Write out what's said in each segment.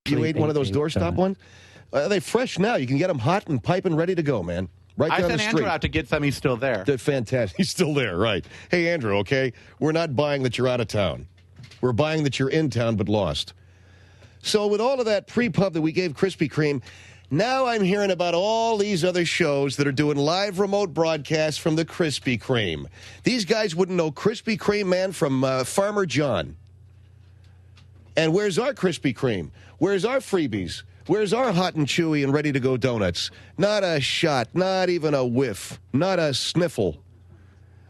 You ate one of those doorstop ones? Are they fresh now? You can get them hot and piping ready to go, man. Right down the street. I sent Andrew out to get some. He's still there. They're fantastic. He's still there, right. Hey, Andrew, okay? We're not buying that you're out of town. We're buying that you're in town but lost. So with all of that pre-pub that we gave Krispy Kreme, now I'm hearing about all these other shows that are doing live remote broadcasts from the Krispy Kreme. These guys wouldn't know Krispy Kreme, man, from Farmer John. And where's our Krispy Kreme? Where's our freebies? Where's our hot and chewy and ready-to-go donuts? Not a shot, not even a whiff, not a sniffle.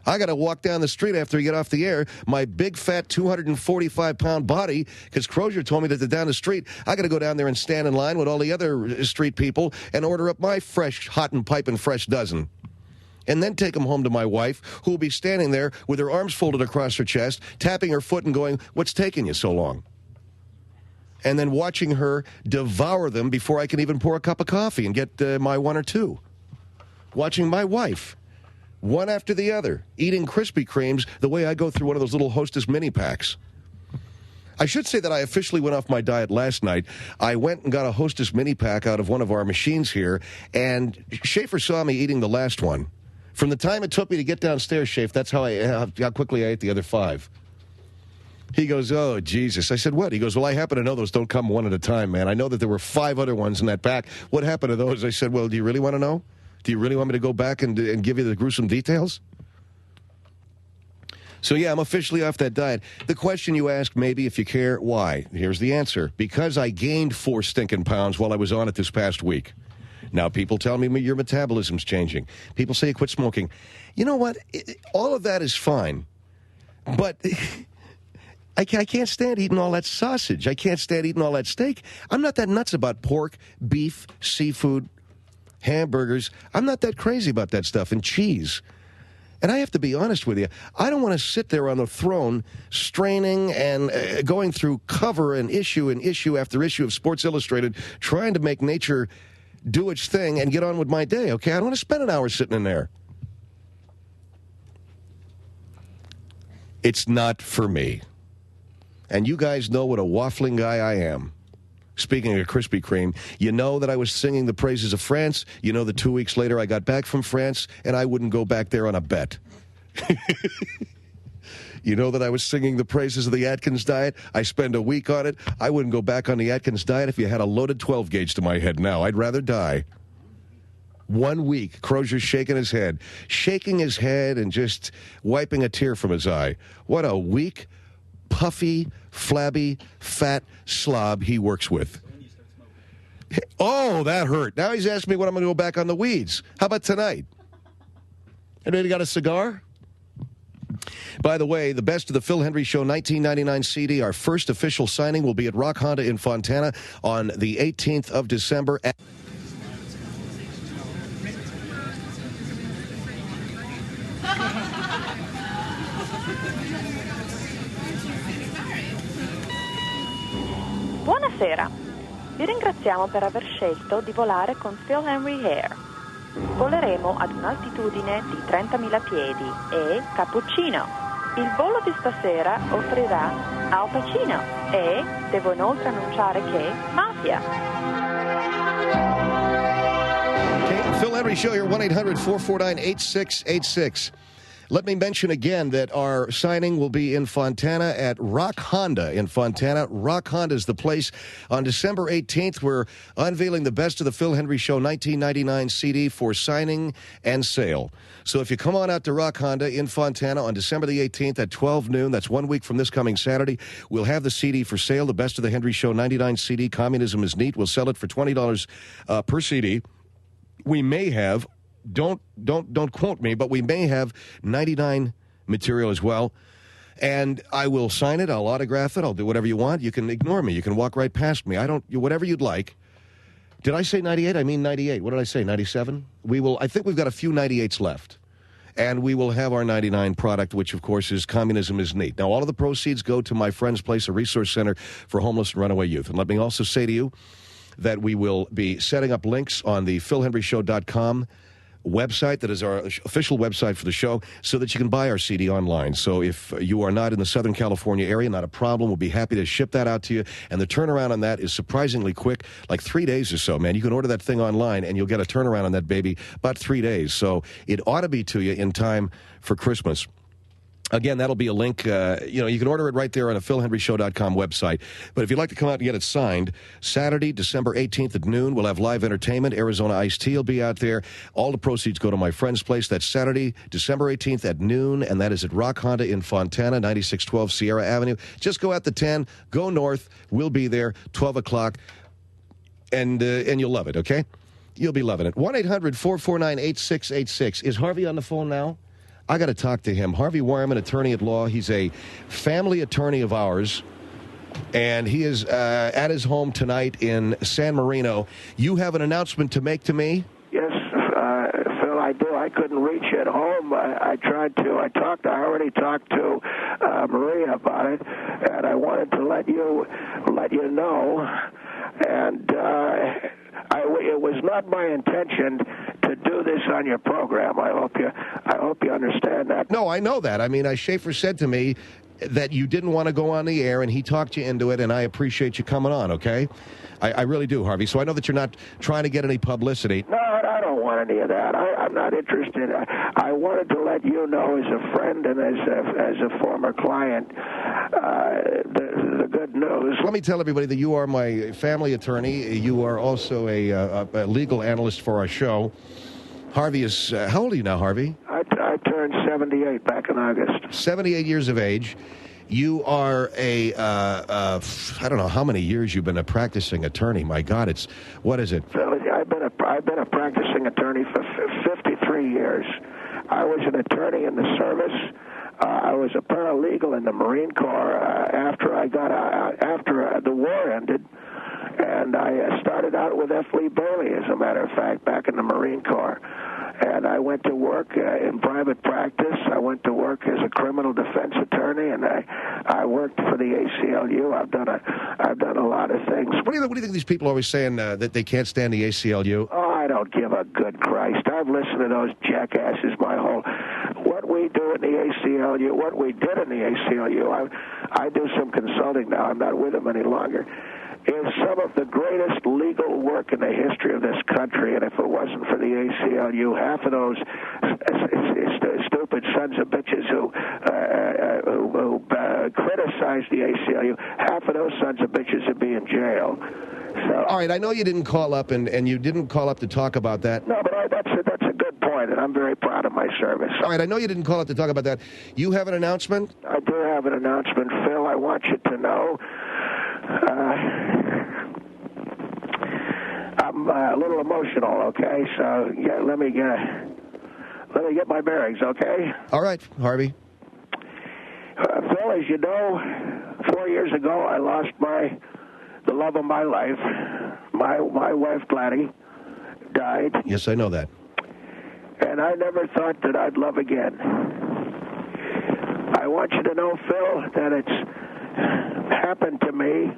I got to walk down the street after we get off the air, my big, fat, 245-pound body, because Crozier told me that down the street, I got to go down there and stand in line with all the other street people and order up my fresh, hot and piping fresh dozen. And then take them home to my wife, who will be standing there with her arms folded across her chest, tapping her foot and going, "What's taking you so long?" And then watching her devour them before I can even pour a cup of coffee and get my one or two. Watching my wife, one after the other, eating Krispy Kremes the way I go through one of those little Hostess mini packs. I should say that I officially went off my diet last night. I went and got a Hostess mini pack out of one of our machines here, and Schaefer saw me eating the last one. From the time it took me to get downstairs, Schaefer, that's how quickly I ate the other 5. He goes, "Oh, Jesus." I said, "What?" He goes, "Well, I happen to know those don't come one at a time, man. I know that there were 5 other ones in that pack. What happened to those?" I said, "Well, do you really want to know? Do you really want me to go back and give you the gruesome details?" So, yeah, I'm officially off that diet. The question you ask, maybe, if you care, why? Here's the answer. Because I gained 4 stinking pounds while I was on it this past week. Now, people tell me your metabolism's changing. People say you quit smoking. You know what? All of that is fine. But I can't stand eating all that sausage. I can't stand eating all that steak. I'm not that nuts about pork, beef, seafood, hamburgers. I'm not that crazy about that stuff, and cheese. And I have to be honest with you, I don't want to sit there on the throne straining and going through cover and issue after issue of Sports Illustrated, trying to make nature do its thing and get on with my day, okay? I don't want to spend an hour sitting in there. It's not for me. And you guys know what a waffling guy I am. Speaking of Krispy Kreme, you know that I was singing the praises of France. You know that 2 weeks later I got back from France, and I wouldn't go back there on a bet. You know that I was singing the praises of the Atkins diet. I spent a week on it. I wouldn't go back on the Atkins diet if you had a loaded 12-gauge to my head now. I'd rather die. 1 week, Crozier's shaking his head and just wiping a tear from his eye. What a weak, puffy, flabby, fat slob he works with. Oh, that hurt. Now he's asking me when I'm going to go back on the weeds. How about tonight? Anybody got a cigar? By the way, the Best of the Phil Hendrie Show 1999 CD, our first official signing, will be at Rock Honda in Fontana on the 18th of December. Buonasera, vi ringraziamo per aver scelto di volare con Phil Hendrie Air. Voleremo ad un'altitudine di 30.000 piedi e cappuccino. Il volo di stasera offrirà Al Pacino e devo inoltre annunciare che mafia. Okay, Phil Hendrie Show here, 1-800-449-8686. Let me mention again that our signing will be in Fontana at Rock Honda in Fontana. Rock Honda is the place. On December 18th, we're unveiling the Best of the Phil Hendrie Show 1999 CD for signing and sale. So if you come on out to Rock Honda in Fontana on December the 18th at 12 noon, that's 1 week from this coming Saturday, we'll have the CD for sale, the Best of the Hendrie Show 99 CD, Communism is Neat. We'll sell it for $20 per CD. We may have... Don't quote me, but we may have 99 material as well. And I will sign it. I'll autograph it. I'll do whatever you want. You can ignore me. You can walk right past me. Whatever you'd like. Did I say 98? I mean 98. What did I say? 97? I think we've got a few 98s left. And we will have our 99 product, which, of course, is Communism is Neat. Now, all of the proceeds go to my friend's place, a resource center for homeless and runaway youth. And let me also say to you that we will be setting up links on the PhilHendrieShow.com website that is our official website for the show so that you can buy our CD online. So if you are not in the Southern California area, not a problem. We'll be happy to ship that out to you. And the turnaround on that is surprisingly quick, like 3 days or so, man. You can order that thing online and you'll get a turnaround on that baby about 3 days. So it ought to be to you in time for Christmas. Again, that'll be a link. You can order it right there on the PhilHenryShow.com website. But if you'd like to come out and get it signed, Saturday, December 18th at noon, we'll have live entertainment. Arizona Iced Tea will be out there. All the proceeds go to my friend's place. That's Saturday, December 18th at noon, and that is at Rock Honda in Fontana, 9612 Sierra Avenue. Just go at the 10, go north. We'll be there, 12 o'clock, and you'll love it, okay? You'll be loving it. 1-800-449-8686. Is Harvey on the phone now? I got to talk to him. Harvey Wireman, attorney at law. He's a family attorney of ours, and he is at his home tonight in San Marino. You have an announcement to make to me? Yes, Phil, I do. I couldn't reach you at home. I tried to. I already talked to Maria about it, and I wanted to let you know. And it was not my intention to do this on your program. I hope you understand that. No, I know that. I mean, Schaefer said to me that you didn't want to go on the air, and he talked you into it, and I appreciate you coming on, okay? I really do, Harvey. So I know that you're not trying to get any publicity. No, I don't want any of that. I'm not interested. I wanted to let you know as a friend and as a former client the good news. Let me tell everybody that you are my family attorney. You are also a legal analyst for our show. Harvey is, how old are you now, Harvey? I turned 78 back in August. 78 years of age. You are I don't know how many years you've been a practicing attorney. My God, what is it? I've been a practicing attorney for 53 years. I was an attorney in the service. I was a paralegal in the Marine Corps after the war ended. And I started out with F. Lee Bailey, as a matter of fact, back in the Marine Corps. And I went to work in private practice. I went to work as a criminal defense attorney, and I worked for the ACLU. I've done a lot of things. What do you think these people are always saying that they can't stand the ACLU? Oh, I don't give a good Christ. I've listened to those jackasses what we do in the ACLU, what we did in the ACLU. I do some consulting now. I'm not with them any longer. Is some of the greatest legal work in the history of this country, and if it wasn't for the ACLU, half of those stupid sons of bitches who criticize the ACLU, half of those sons of bitches would be in jail. So, all right, I know you didn't call up, and you didn't call up to talk about that. No, but that's a good point, and I'm very proud of my service. All right, I know you didn't call up to talk about that. You have an announcement? I do have an announcement, Phil. I want you to know I'm a little emotional, okay? So yeah, let me get my bearings, okay? All right, Harvey. Phil, as you know, 4 years ago I lost the love of my life. My wife Gladys died. Yes, I know that. And I never thought that I'd love again. I want you to know, Phil, that it's happened to me.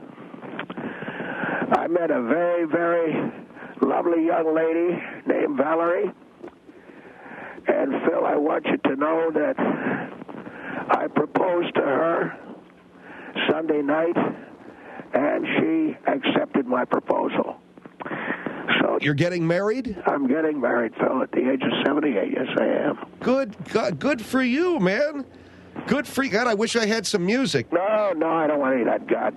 I met a very, very lovely young lady named Valerie. And Phil, I want you to know that I proposed to her Sunday night, and she accepted my proposal. So you're getting married? I'm getting married, Phil, at the age of 78. Yes, I am. Good for you, man. Good for you. God, I wish I had some music. No, I don't want any of that. God,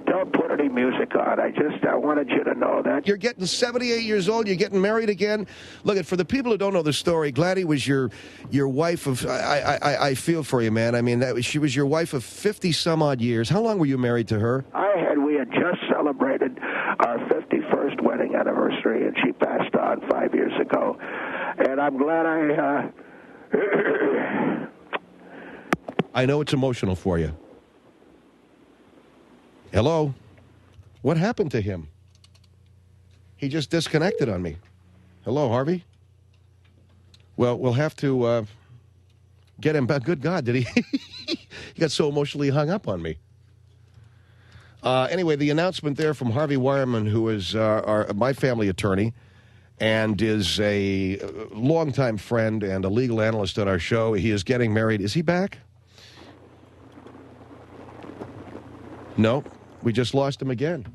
don't put any music on. I wanted you to know that. You're getting 78 years old. You're getting married again. Look, for the people who don't know the story, Gladys was your wife of. I feel for you, man. I mean, she was your wife of 50 some odd years. How long were you married to her? We had just celebrated our 51st wedding anniversary, and she passed on 5 years ago. And I'm glad I know it's emotional for you. Hello? What happened to him? He just disconnected on me. Hello, Harvey? Well, we'll have to get him back. Good God, did he? He got so emotionally hung up on me. Anyway, the announcement there from Harvey Wireman, who is my family attorney, and is a longtime friend and a legal analyst on our show. He is getting married. Is he back? No, we just lost him again.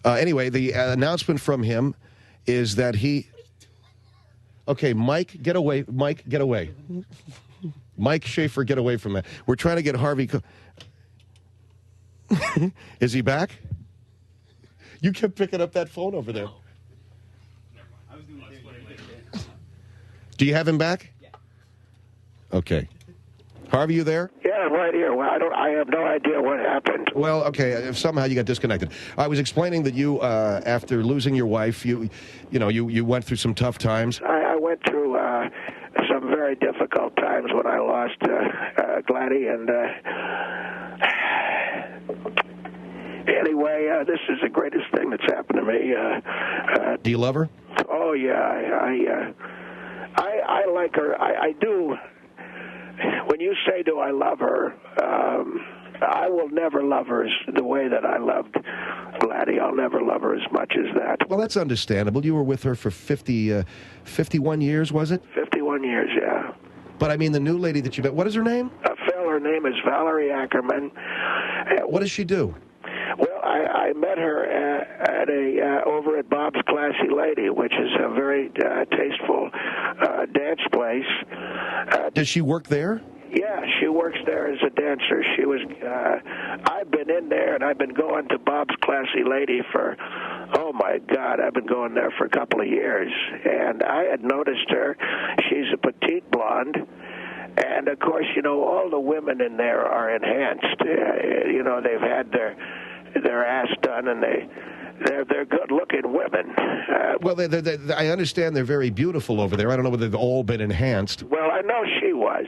Anyway, the announcement from him is that he... Okay, Mike, get away. Mike, get away. Mike Schaefer, get away from that. We're trying to get Harvey... Is he back? You kept picking up that phone over there. Do you have him back? Yeah. Okay. Harvey, you there? Yeah, I'm right here. Well, I have no idea what happened. Well, okay. If somehow you got disconnected. I was explaining that you, after losing your wife, you went through some tough times. I went through some very difficult times when I lost Gladdy, and anyway, this is the greatest thing that's happened to me. Do you love her? Oh yeah, I like her. I do. When you say, do I love her, I will never love her the way that I loved Gladdy. I'll never love her as much as that. Well, that's understandable. You were with her for 51 years, was it? 51 years, yeah. But, I mean, the new lady that you met, what is her name? Phil, her name is Valerie Ackerman. What does she do? Well, I met her over at Bob's Classy Lady, which is a very tasteful dance place. Does she work there? Yeah, she works there as a dancer. She was. I've been in there, and I've been going to Bob's Classy Lady for, oh my God, I've been going there for a couple of years. And I had noticed her. She's a petite blonde. And, of course, all the women in there are enhanced. They've had their ass done, and they're good-looking women. Well, I understand they're very beautiful over there. I don't know whether they've all been enhanced. Well, I know she was.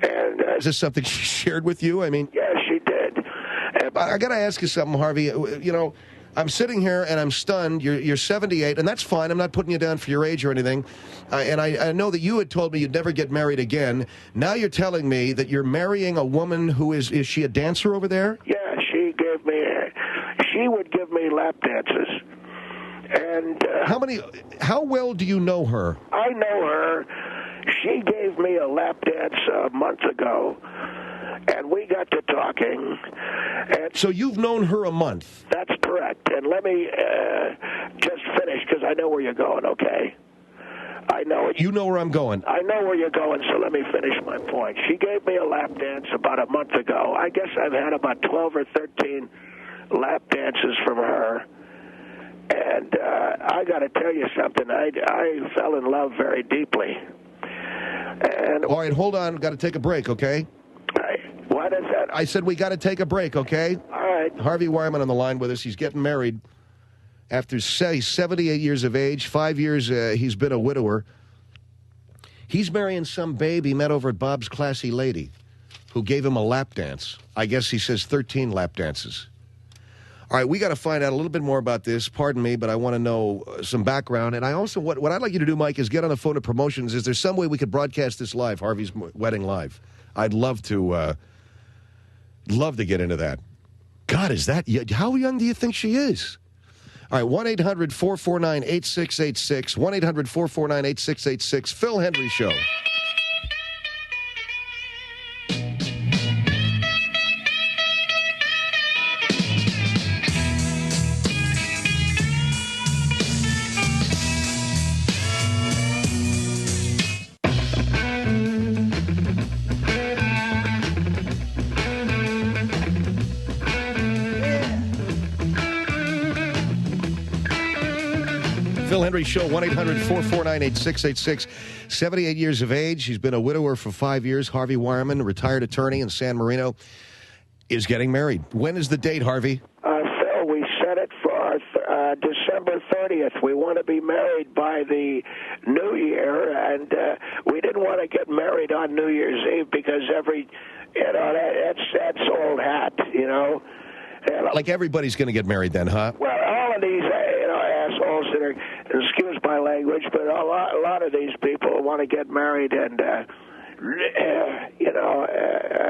And is this something she shared with you? I mean, yeah, she did. I got to ask you something, Harvey. I'm sitting here and I'm stunned. You're 78, and that's fine. I'm not putting you down for your age or anything. And I know that you had told me you'd never get married again. Now you're telling me that you're marrying a woman who is she a dancer over there? Yeah, she would give me lap dances. And how well do you know her? I know her. She gave me a lap dance a month ago, and we got to talking. And so you've known her a month? That's correct. And let me just finish, because I know where you're going, okay? I know it. You know where I'm going. I know where you're going, so let me finish my point. She gave me a lap dance about a month ago. I guess I've had about 12 or 13 lap dances from her. And I got to tell you something. I fell in love very deeply. And all right, hold on. Got to take a break, okay? What is that? I said we got to take a break, okay? All right. Harvey Wireman on the line with us. He's getting married after 78 years of age. 5 years he's been a widower. He's marrying some babe he met over at Bob's Classy Lady who gave him a lap dance. I guess he says 13 lap dances. All right, we got to find out a little bit more about this. Pardon me, but I want to know some background. And I also, what I'd like you to do, Mike, is get on the phone to promotions. Is there some way we could broadcast this live, Harvey's wedding live? I'd love to get into that. God, is that, how young do you think she is? All right, 1-800-449-8686, 1-800-449-8686, Phil Hendrie Show. Phil Hendrie Show, 1-800-449-8686. 78 years of age. He's been a widower for 5 years. Harvey Wireman, retired attorney in San Marino, is getting married. When is the date, Harvey? Phil, we set it for December 30th. We want to be married by the New Year, and we didn't want to get married on New Year's Eve because that's old hat, Like everybody's going to get married then, huh? Well, all of these, assholes that are, excuse my language, but a lot of these people want to get married and,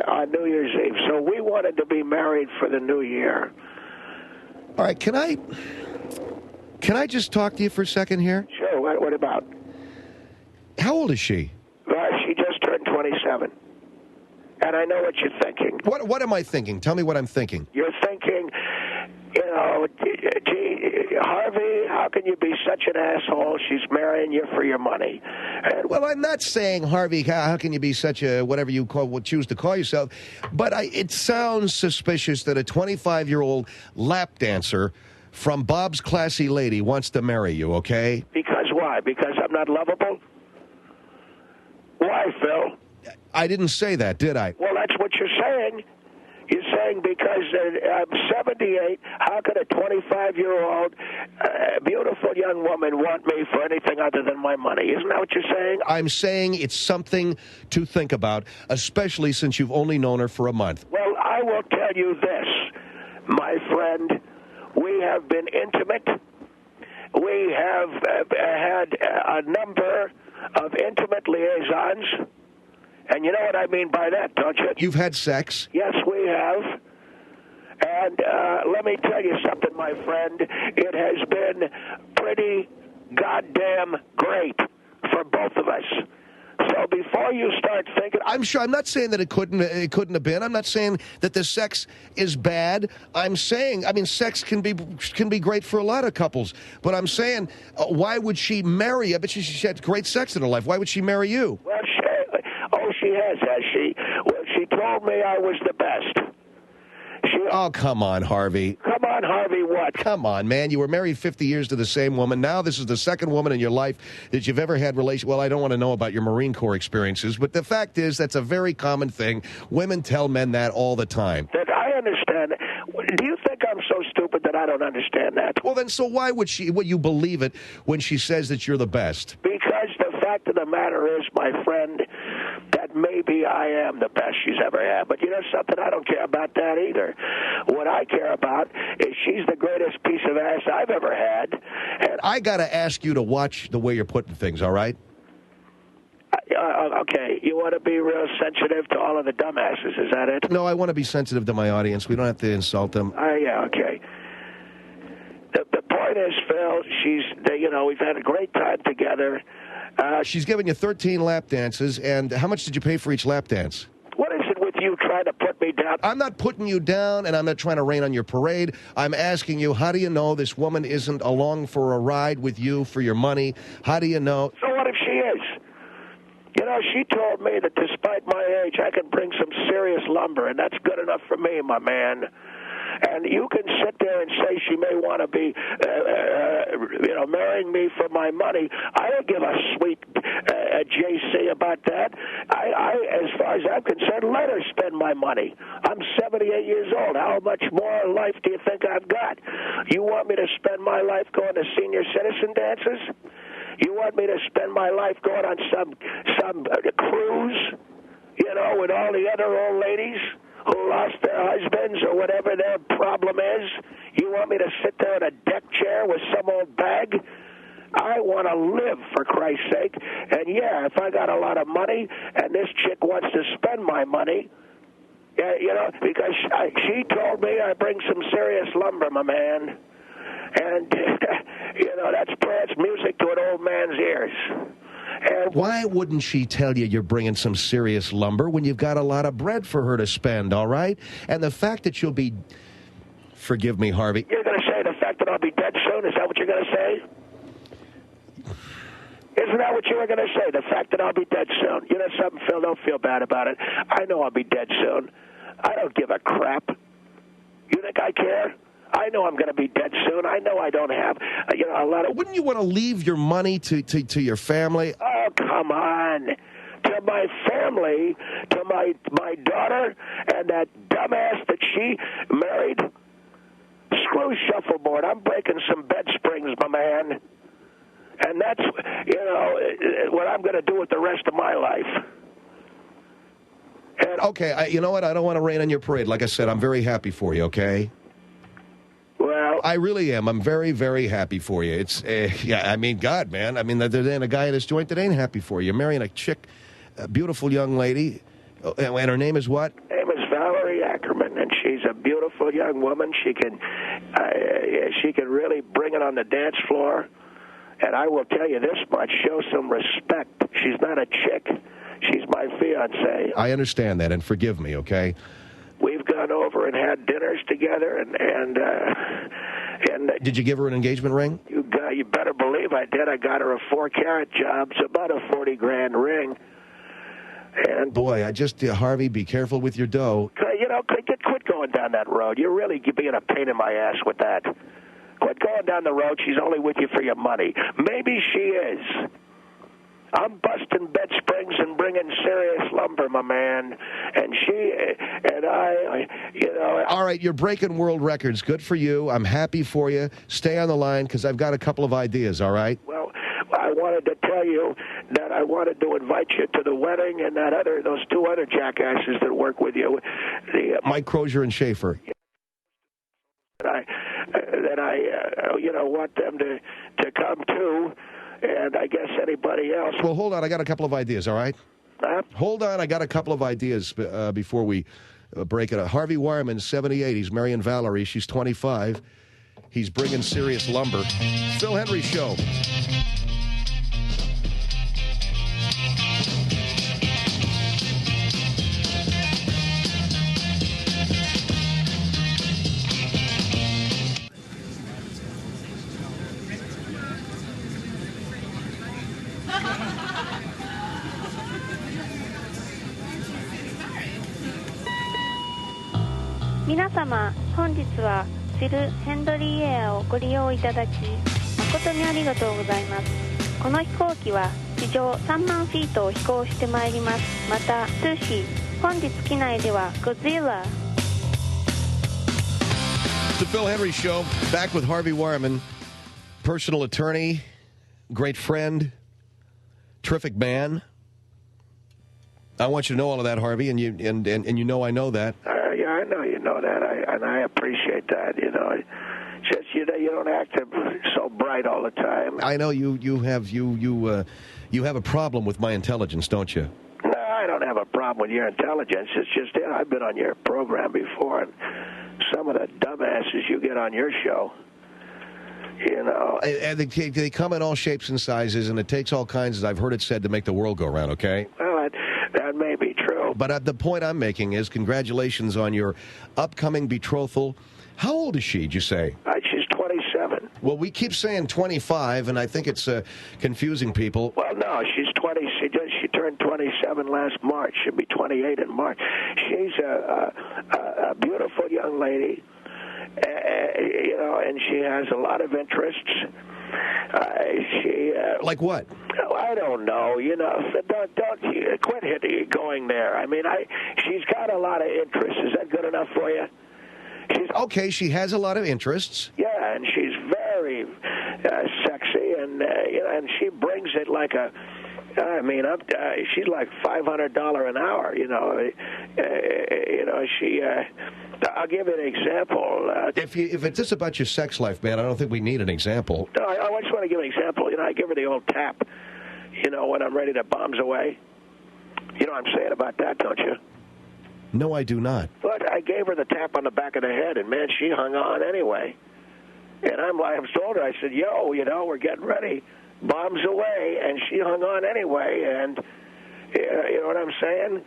on New Year's Eve. So we wanted to be married for the New Year. All right, can I Can I just talk to you for a second here? Sure, what about? How old is she? She just turned 27. And I know what you're thinking. What am I thinking? Tell me what I'm thinking. You're thinking, gee, Harvey, how can you be such an asshole? She's marrying you for your money. And well, I'm not saying, Harvey, how can you be such a whatever you choose to call yourself, but it sounds suspicious that a 25-year-old lap dancer from Bob's Classy Lady wants to marry you, okay? Because why? Because I'm not lovable? Why, Phil? I didn't say that, did I? Well, that's what you're saying. You're saying because I'm 78, how could a 25-year-old beautiful young woman want me for anything other than my money? Isn't that what you're saying? I'm saying it's something to think about, especially since you've only known her for a month. Well, I will tell you this, my friend. We have been intimate. We have had a number of intimate liaisons. And you know what I mean by that, don't you? You've had sex? Yes, we have. And let me tell you something, my friend. It has been pretty goddamn great for both of us. So before you start thinking, I'm not saying that it couldn't have been. I'm not saying that the sex is bad. I'm saying, sex can be great for a lot of couples. But I'm saying, why would she marry you? But she had great sex in her life. Why would she marry you? Well, she has she? Well, she told me I was the best. Oh, come on, Harvey. Come on, Harvey, what? Come on, man. You were married 50 years to the same woman. Now this is the second woman in your life that you've ever had relation. Well, I don't want to know about your Marine Corps experiences, but the fact is that's a very common thing. Women tell men that all the time. That I understand. Do you think I'm so stupid that I don't understand that? Well, then, so why would you believe it when she says that you're the best? Because the fact of the matter is, my friend, that maybe I am the best she's ever had. But you know something? I don't care about that either. What I care about is she's the greatest piece of ass I've ever had. And I got to ask you to watch the way you're putting things, all right? Okay, you want to be real sensitive to all of the dumbasses, is that it? No, I want to be sensitive to my audience. We don't have to insult them. Yeah, okay. The point is, Phil, we've had a great time together. She's given you 13 lap dances, and how much did you pay for each lap dance? What is it with you trying to put me down? I'm not putting you down, and I'm not trying to rain on your parade. I'm asking you, how do you know this woman isn't along for a ride with you for your money? How do you know? So what if she is? You know, she told me that despite my age, I can bring some serious lumber, and that's good enough for me, my man. And you can sit there and say she may want to be, marrying me for my money. I don't give a sweet JC about that. As far as I'm concerned, let her spend my money. I'm 78 years old. How much more life do you think I've got? You want me to spend my life going to senior citizen dances? You want me to spend my life going on some cruise, with all the other old ladies who lost their husbands or whatever their problem is? You want me to sit there in a deck chair with some old bag? I want to live, for Christ's sake. And, yeah, if I got a lot of money and this chick wants to spend my money, because she told me I bring some serious lumber, my man. And, that's music to an old man's ears. And why wouldn't she tell you you're bringing some serious lumber when you've got a lot of bread for her to spend, all right? And the fact that you'll be... Forgive me, Harvey. You're going to say the fact that I'll be dead soon? Is that what you're going to say? Isn't that what you were going to say, the fact that I'll be dead soon? You know something, Phil? Don't feel bad about it. I know I'll be dead soon. I don't give a crap. You think I care? I know I'm going to be dead soon. I know I don't have, a lot of... Wouldn't you want to leave your money to your family? Oh, come on. To my family, to my daughter, and that dumbass that she married. Screw shuffleboard. I'm breaking some bed springs, my man. And that's, what I'm going to do with the rest of my life. And okay, you know what? I don't want to rain on your parade. Like I said, I'm very happy for you, okay? Well, I really am. I'm very, very happy for you. It's, God, man. There ain't a guy in this joint that ain't happy for you. You're marrying a chick, a beautiful young lady, and her name is what? Her name is Valerie. Ackerman, and she's a beautiful young woman. She can really bring it on the dance floor. And I will tell you this much: show some respect. She's not a chick. She's my fiancée. I understand that, and forgive me, okay? We've gone over and had dinners together, and did you give her an engagement ring? You better believe I did. I got her a 4-carat job. It's about a $40,000 ring. And boy, Harvey, be careful with your dough. Quit going down that road. You're really being a pain in my ass with that. Quit going down the road. She's only with you for your money. Maybe she is. I'm busting bed springs and bringing serious lumber, my man. And she and I. All right, you're breaking world records. Good for you. I'm happy for you. Stay on the line because I've got a couple of ideas, all right? Well, I wanted to tell you that I wanted to invite you to the wedding and those two other jackasses that work with you. Mike Crozier and Schaefer. That I want them to come too, and I guess anybody else. Well, hold on. I got a couple of ideas, all right? Hold on. I got a couple of ideas before we break it up. Harvey Wireman, 78. He's marrying Valerie. She's 25. He's bringing serious lumber. Phil Hendrie Show.皆様、本日はフィル・ヘンドリーエアをご利用いただき誠にありがとうございます。この飛行機は地上3万フィートを飛行してまいります。また通費、本日機内ではゴジラ。 The Phil Hendrie Show, back with Harvey Wireman, personal attorney, great friend, terrific man. I want you to know all of that, Harvey, and you know I know that. Yeah, I know you know that, and I appreciate that. Just you don't act so bright all the time. I know you have a problem with my intelligence, don't you? No, I don't have a problem with your intelligence. It's just I've been on your program before, and some of the dumbasses you get on your show. And they come in all shapes and sizes, and it takes all kinds, as I've heard it said, to make the world go round, okay? Well, that may be true. But the point I'm making is congratulations on your upcoming betrothal. How old is she, did you say? She's 27. Well, we keep saying 25, and I think it's confusing people. Well, no, she's 20. She turned 27 last March. She'll be 28 in March. She's a beautiful young lady. And she has a lot of interests. Like what? I don't know. Don't quit going there. I mean, she's got a lot of interests. Is that good enough for you? Okay, she has a lot of interests. Yeah, and she's very sexy, and she brings it like a. I mean, she's like $500 an hour. She. I'll give you an example. If it's just about your sex life, man, I don't think we need an example. No, I just want to give an example. I give her the old tap. When I'm ready to bombs away. You know what I'm saying about that, don't you? No, I do not. But I gave her the tap on the back of the head, and man, she hung on anyway. And I told her, I said, "Yo, we're getting ready, bombs away," and she hung on anyway. And you know what I'm saying?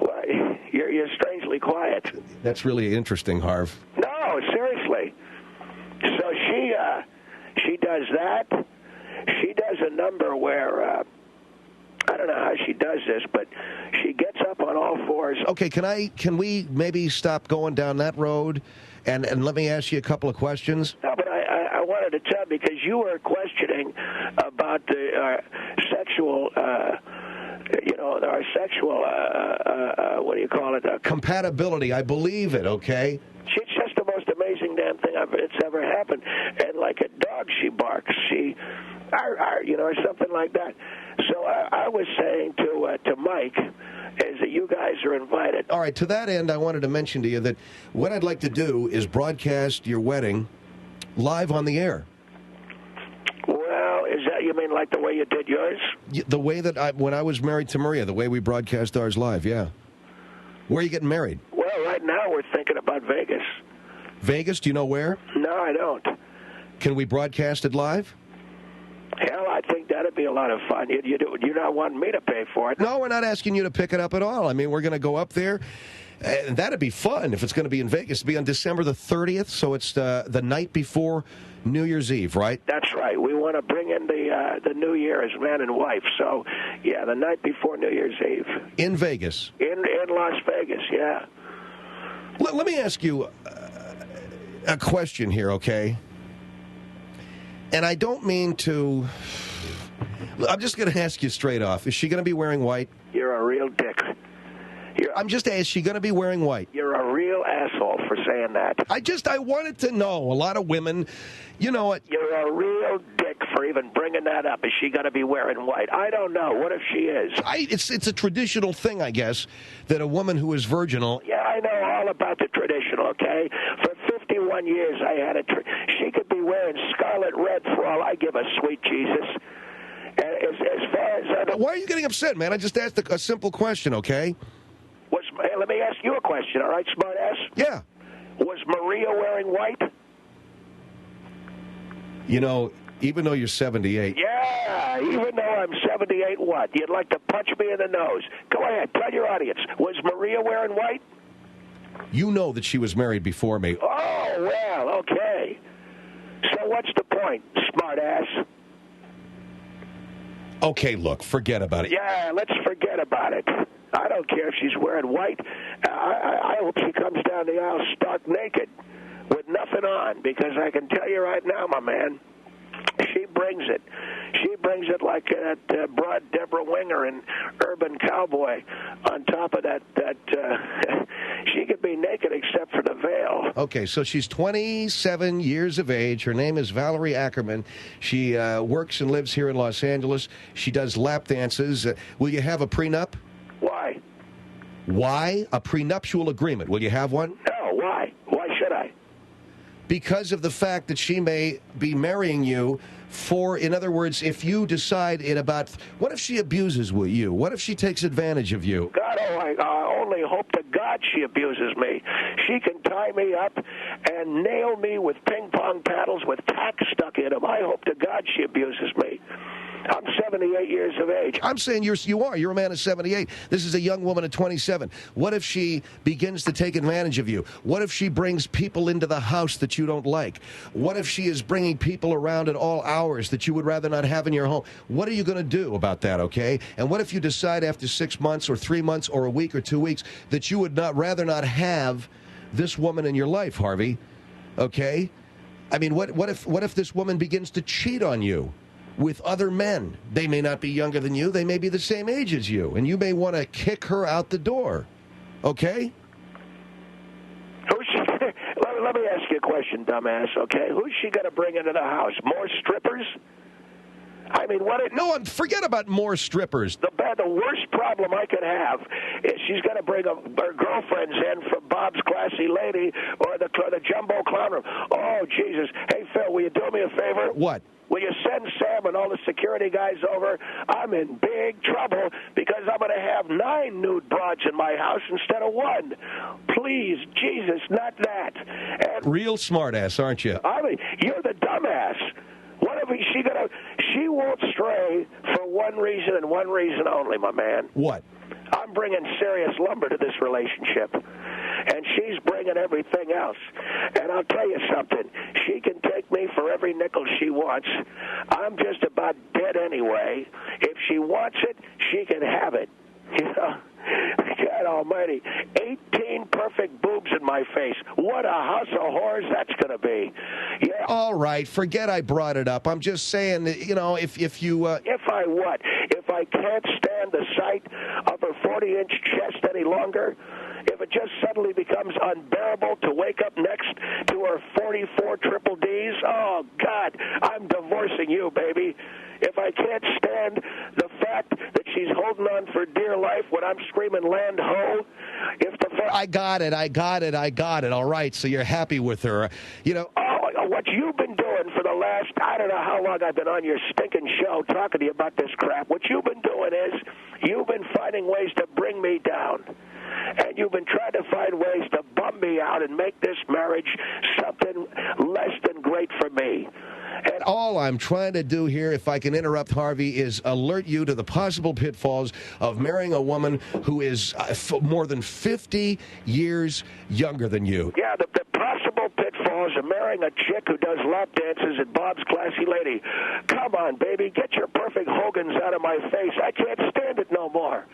Well, you're strangely quiet. That's really interesting, Harv. No, seriously. So she does that. She does a number where I don't know how she does this, but she gets up on all fours. Okay, can we maybe stop going down that road, and let me ask you a couple of questions? No, but I wanted to tell because you were questioning about the sexual. Our sexual, what do you call it? Compatibility. I believe it, okay? She's just the most amazing damn thing that's ever happened. And like a dog, she barks. She, or something like that. So I was saying to Mike is that you guys are invited. All right, to that end, I wanted to mention to you that what I'd like to do is broadcast your wedding live on the air. Is that, you mean like the way you did yours? The way that when I was married to Maria, the way we broadcast ours live, yeah. Where are you getting married? Well, right now we're thinking about Vegas. Vegas? Do you know where? No, I don't. Can we broadcast it live? Hell, I think that'd be a lot of fun. You're not wanting me to pay for it. No, we're not asking you to pick it up at all. I mean, we're going to go up there. And that'd be fun if it's going to be in Vegas. It'll be on December the 30th, so it's the night before New Year's Eve, right? That's right. We want to bring in the New Year as man and wife. So, yeah, the night before New Year's Eve. In Vegas? In Las Vegas, yeah. Let me ask you a question here, okay? And I don't mean to... I'm just going to ask you straight off. Is she going to be wearing white? You're a real dick. I'm just asking, is she going to be wearing white? You're a real asshole for saying that. I wanted to know. A lot of women, you know what? You're a real dick for even bringing that up. Is she going to be wearing white? I don't know. What if she is? It's a traditional thing, I guess, that a woman who is virginal... Yeah, I know all about the traditional, okay? For 51 years, I had she could be wearing scarlet red for all I give a sweet Jesus. As far as... Why are you getting upset, man? I just asked a simple question, okay? Hey, let me ask you a question, all right, smartass? Yeah. Was Maria wearing white? You know, even though you're 78... Yeah, even though I'm 78, what? You'd like to punch me in the nose. Go ahead, tell your audience. Was Maria wearing white? You know that she was married before me. Oh, well, okay. So what's the point, smartass? Okay, look, forget about it. Yeah, let's forget about it. I don't care if she's wearing white. I hope she comes down the aisle stark naked with nothing on, because I can tell you right now, my man, she brings it. She brings it like that broad Deborah Winger in Urban Cowboy. On top of that she could be naked except for the veil. Okay, so she's 27 years of age. Her name is Valerie Ackerman. She works and lives here in Los Angeles. She does lap dances. Will you have a prenup? Why? Why? A prenuptial agreement. Will you have one? No, why? Why should I? Because of the fact that she may be marrying you for, in other words, if you decide in about, what if she abuses you? What if she takes advantage of you? God, I only hope to God she abuses me. She can tie me up and nail me with ping pong paddles with tack stuck in them. I hope to God she abuses me. I'm 78 years of age. I'm saying you are. You're a man of 78. This is a young woman of 27. What if she begins to take advantage of you? What if she brings people into the house that you don't like? What if she is bringing people around at all hours that you would rather not have in your home? What are you going to do about that, okay? And what if you decide after 6 months or 3 months or a week or 2 weeks that you would rather not have this woman in your life, Harvey? Okay? I mean, what if this woman begins to cheat on you with other men? They may not be younger than you. They may be the same age as you. And you may want to kick her out the door. Okay? Let me ask you a question, dumbass, okay? Who's she going to bring into the house? More strippers? I mean, No, forget about more strippers. The worst problem I could have is she's going to bring her girlfriends in from Bob's Classy Lady or the Jumbo Clown Room. Oh, Jesus. Hey, Phil, will you do me a favor? What? Will you send Sam and all the security guys over? I'm in big trouble because I'm going to have 9 nude broads in my house instead of 1. Please, Jesus, not that. And real smartass, aren't you? I mean, you're the dumbass. What if she won't stray for one reason and one reason only, my man. What? I'm bringing serious lumber to this relationship, and she's bringing everything else. And I'll tell you something. She can take me for every nickel she wants. I'm just about dead anyway. If she wants it, she can have it. You know? God almighty. 18 perfect boobs in my face. What a house of horrors that's going to be. Yeah. All right. Forget I brought it up. I'm just saying that, you know, if you... If I what? If I can't stand the sight of her 40-inch chest any longer, if it just suddenly becomes unbearable to wake up next to her 44 triple Ds, oh, God, I'm divorcing you, baby. If I can't stand the fact that she's holding on for dear life when I'm screaming land ho, I got it. All right, so you're happy with her. You know... Oh, what you've been doing for the last, I don't know how long I've been on your stinking show talking to you about this crap. What you've been doing is you've been finding ways to bring me down. and you've been trying to find ways to bum me out and make this marriage something less than great for me. And all I'm trying to do here, if I can interrupt, Harvey, is alert you to the possible pitfalls of marrying a woman who is more than 50 years younger than you. Yeah, the possible pitfalls of marrying a chick who does lap dances at Bob's Classy Lady. Come on, baby, get your perfect Hogans out of my face. I can't stand it no more.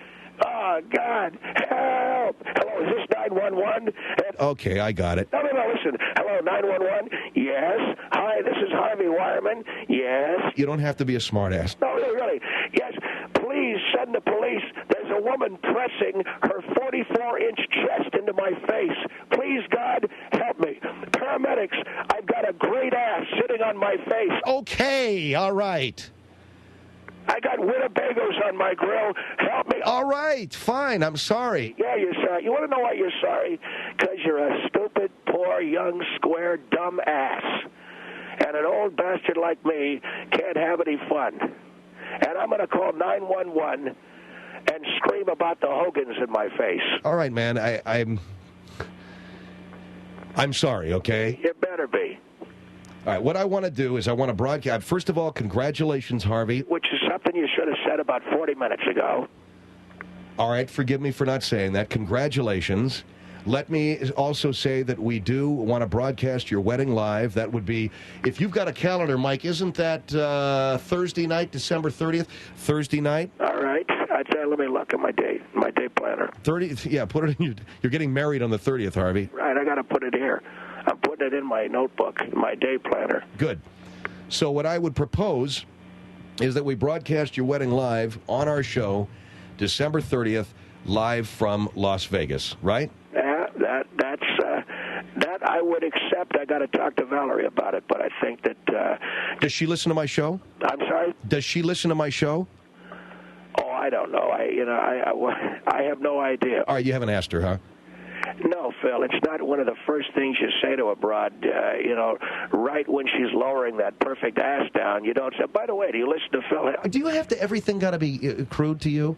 Oh, God, help. Hello, is this 911? Okay, I got it. No, listen. Hello, 911? Yes. Hi, this is Harvey Wireman. Yes. You don't have to be a smartass. No, really. Yes, please send the police. There's a woman pressing her 44-inch chest into my face. Please, God, help me. Paramedics, I've got a great ass sitting on my face. Okay, all right. I got Winnebagos on my grill. Help me. All right, fine. I'm sorry. Yeah, you're sorry. You want to know why you're sorry? Because you're a stupid, poor, young, square, dumb ass. And an old bastard like me can't have any fun. And I'm going to call 911 and scream about the Hogans in my face. All right, man. I'm sorry, okay? You better be. All right, what I want to do is I want to broadcast. First of all, congratulations, Harvey. Which is something you should have said about 40 minutes ago. All right, forgive me for not saying that. Congratulations. Let me also say that we do want to broadcast your wedding live. That would be, if you've got a calendar, Mike, isn't that Thursday night, December 30th? Thursday night? All right. Let me look at my day planner. 30th, yeah, put it in. You're getting married on the 30th, Harvey. Right, I got to put it here. I'm putting it in my notebook, my day planner. Good. So what I would propose is that we broadcast your wedding live on our show, December 30th, live from Las Vegas, right? Yeah, that I would accept. I got to talk to Valerie about it, but I think that... Does she listen to my show? I'm sorry? Does she listen to my show? Oh, I don't know. I have no idea. All right, you haven't asked her, huh? No, Phil, it's not one of the first things you say to a broad, right when she's lowering that perfect ass down. You don't say, by the way, do you listen to Phil? Do you have to, everything got to be crude to you?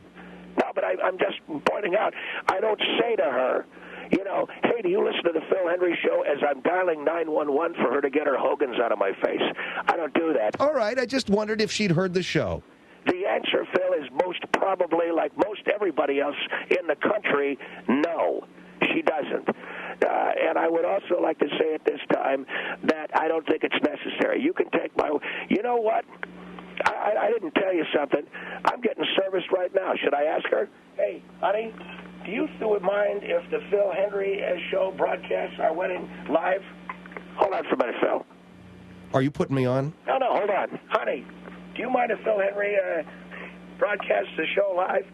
No, but I'm just pointing out, I don't say to her, hey, do you listen to the Phil Hendrie show as I'm dialing 911 for her to get her Hogans out of my face? I don't do that. All right, I just wondered if she'd heard the show. The answer, Phil, is most probably, like most everybody else in the country, no. She doesn't. And I would also like to say at this time that I don't think it's necessary. You can take my... You know what? I didn't tell you something. I'm getting serviced right now. Should I ask her? Hey, honey, do you mind if the Phil Hendrie show broadcasts our wedding live? Hold on for a minute, Phil. Are you putting me on? No, hold on. Honey, do you mind if Phil Hendrie broadcasts the show live?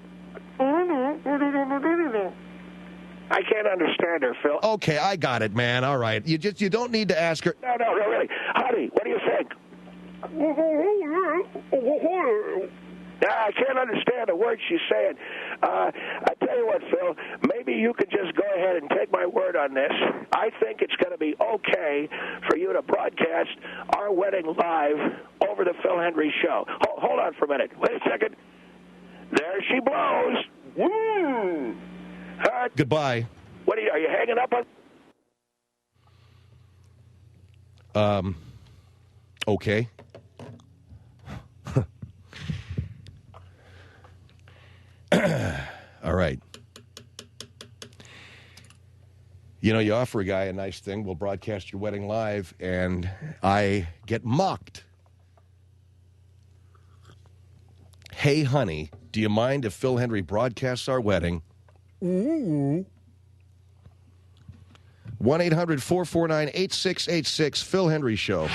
I can't understand her, Phil. Okay, I got it, man. All right. You don't need to ask her. No, really. Honey, what do you think? I can't understand the words she's saying. I tell you what, Phil, maybe you could just go ahead and take my word on this. I think it's going to be okay for you to broadcast our wedding live over the Phil Hendrie show. Hold on for a minute. Wait a second. There she blows. Woo! Goodbye. What are you hanging up on? Okay. All right. You offer a guy a nice thing, we'll broadcast your wedding live, and I get mocked. Hey, honey, do you mind if Phil Hendrie broadcasts our wedding? 1-800-449-8686, Phil Hendrie Show.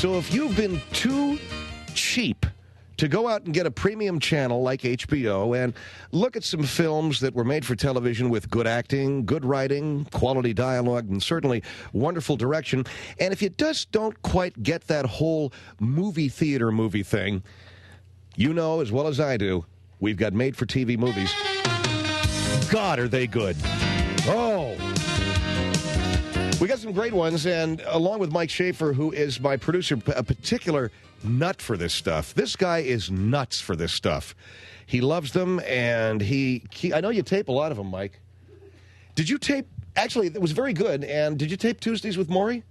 So if you've been too cheap to go out and get a premium channel like HBO and look at some films that were made for television with good acting, good writing, quality dialogue, and certainly wonderful direction, and if you just don't quite get that whole movie theater movie thing, you know as well as I do, we've got made-for-TV movies. God, are they good. Oh. We got some great ones, and along with Mike Schaefer, who is my producer, a particular nut for this stuff. This guy is nuts for this stuff. He loves them, and I know you tape a lot of them, Mike. Did you tape? Actually, it was very good. And did you tape Tuesdays with Maury?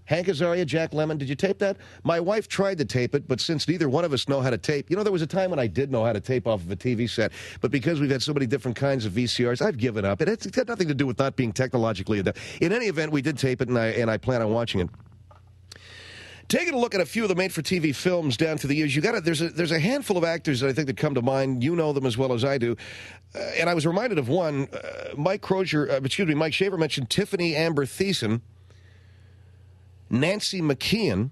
Hank Azaria, Jack Lemmon, did you tape that? My wife tried to tape it, but since neither one of us know how to tape, you know, there was a time when I did know how to tape off of a TV set, but because we've had so many different kinds of VCRs, I've given up. It had nothing to do with not being technologically adept. In any event, we did tape it, and I plan on watching it. Taking a look at a few of the made-for-TV films down through the years, there's a handful of actors that I think that come to mind. You know them as well as I do. And I was reminded of one. Mike Shaver mentioned Tiffany Amber Thiessen, Nancy McKeon,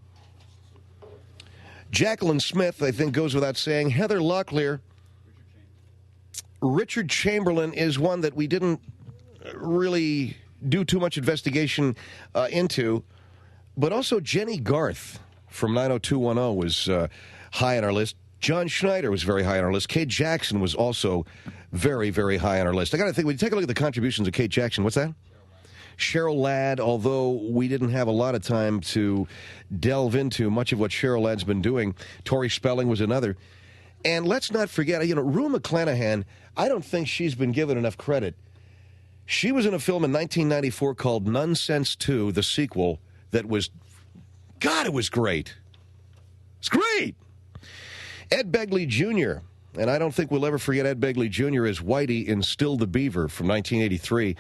Jacqueline Smith, I think goes without saying, Heather Locklear, Richard Chamberlain is one that we didn't really do too much investigation into, but also Jenny Garth from 90210 was high on our list. John Schneider was very high on our list. Kate Jackson was also very, very high on our list. I got to think, when you take a look at the contributions of Kate Jackson, what's that? Cheryl Ladd, although we didn't have a lot of time to delve into much of what Cheryl Ladd's been doing. Tori Spelling was another. And let's not forget, Rue McClanahan, I don't think she's been given enough credit. She was in a film in 1994 called Nonsense 2, the sequel, that was, God, it was great. It's great. Ed Begley Jr., and I don't think we'll ever forget Ed Begley Jr. as Whitey in Still the Beaver from 1983.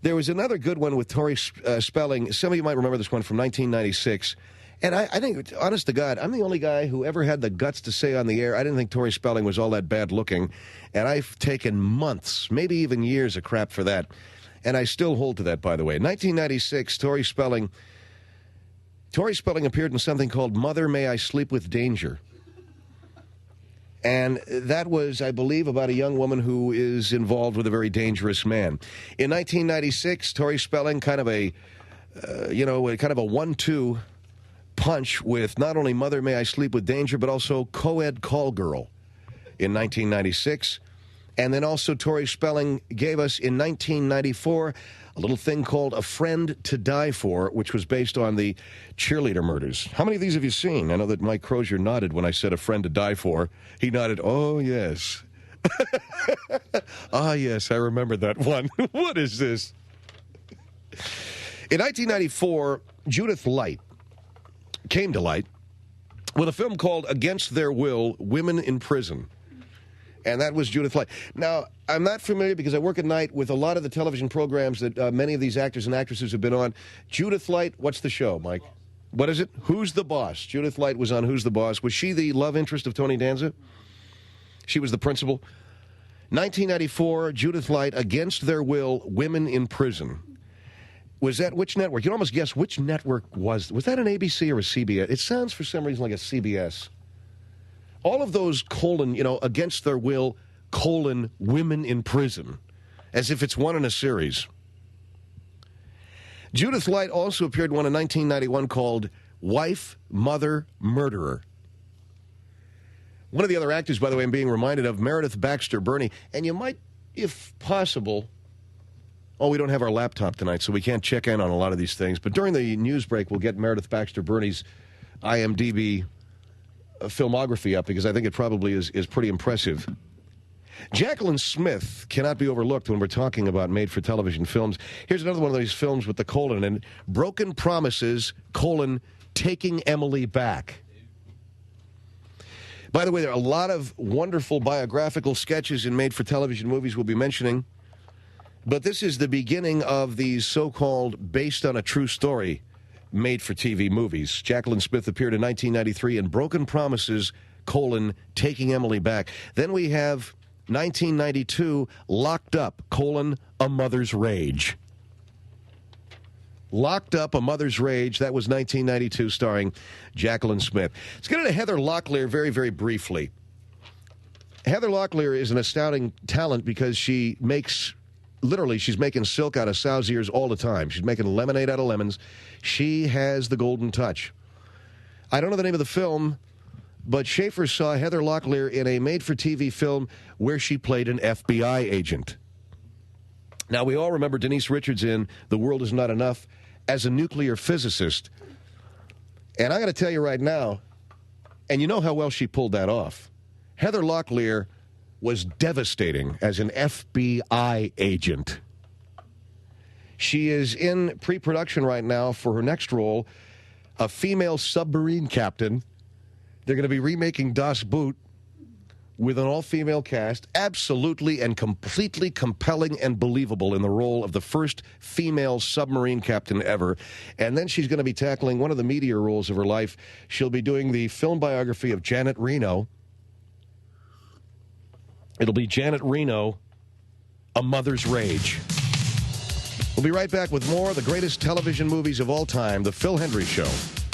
There was another good one with Tori Spelling. Some of you might remember this one from 1996. And I think, honest to God, I'm the only guy who ever had the guts to say on the air, I didn't think Tori Spelling was all that bad looking. And I've taken months, maybe even years of crap for that. And I still hold to that, by the way. In 1996, Tori Spelling appeared in something called Mother, May I Sleep with Danger. And that was, I believe, about a young woman who is involved with a very dangerous man. In 1996, Tori Spelling, kind of a 1-2 punch with not only Mother, May I Sleep with Danger, but also Co-Ed Call Girl in 1996. And then also Tori Spelling gave us in 1994 a little thing called A Friend to Die For, which was based on the cheerleader murders. How many of these have you seen? I know that Mike Crozier nodded when I said A Friend to Die For. He nodded, oh, yes. Ah, yes, I remember that one. What is this? In 1994, Judith Light came to light with a film called Against Their Will, Women in Prison. And that was Judith Light. Now, I'm not familiar because I work at night with a lot of the television programs that many of these actors and actresses have been on. Judith Light, what's the show, Mike? What is it? Who's the Boss? Judith Light was on Who's the Boss. Was she the love interest of Tony Danza? She was the principal. 1994, Judith Light, Against Their Will, Women in Prison. Was that which network? You can almost guess which network was that an ABC or a CBS? It sounds for some reason like a CBS. All of those Against Their Will, Women in Prison, as if it's one in a series. Judith Light also appeared in one in 1991 called Wife, Mother, Murderer. One of the other actors, by the way, I'm being reminded of, Meredith Baxter Birney. And you might, if possible, we don't have our laptop tonight, so we can't check in on a lot of these things. But during the news break, we'll get Meredith Baxter Birney's IMDb filmography up, because I think it probably is pretty impressive. Jacqueline Smith cannot be overlooked when we're talking about made-for-television films. Here's another one of these films with the colon in it. Broken Promises, Taking Emily Back. By the way, there are a lot of wonderful biographical sketches in made-for-television movies we'll be mentioning. But this is the beginning of these so-called based-on-a-true-story made-for-TV movies. Jacqueline Smith appeared in 1993 in Broken Promises, Taking Emily Back. Then we have 1992, Locked Up, A Mother's Rage. Locked Up, A Mother's Rage. That was 1992, starring Jacqueline Smith. Let's get into Heather Locklear very, very briefly. Heather Locklear is an astounding talent because she makes, literally, she's making silk out of sow's ears all the time. She's making lemonade out of lemons. She has the golden touch. I don't know the name of the film, but Schaefer saw Heather Locklear in a made-for-TV film where she played an FBI agent. Now, we all remember Denise Richards in The World Is Not Enough as a nuclear physicist. And I'm going to tell you right now, and you know how well she pulled that off. Heather Locklear was devastating as an FBI agent. She is in pre-production right now for her next role, a female submarine captain. They're going to be remaking Das Boot with an all-female cast, absolutely and completely compelling and believable in the role of the first female submarine captain ever. And then she's going to be tackling one of the meteor roles of her life. She'll be doing the film biography of Janet Reno. It'll be Janet Reno, A Mother's Rage. We'll be right back with more of the greatest television movies of all time, The Phil Hendrie Show.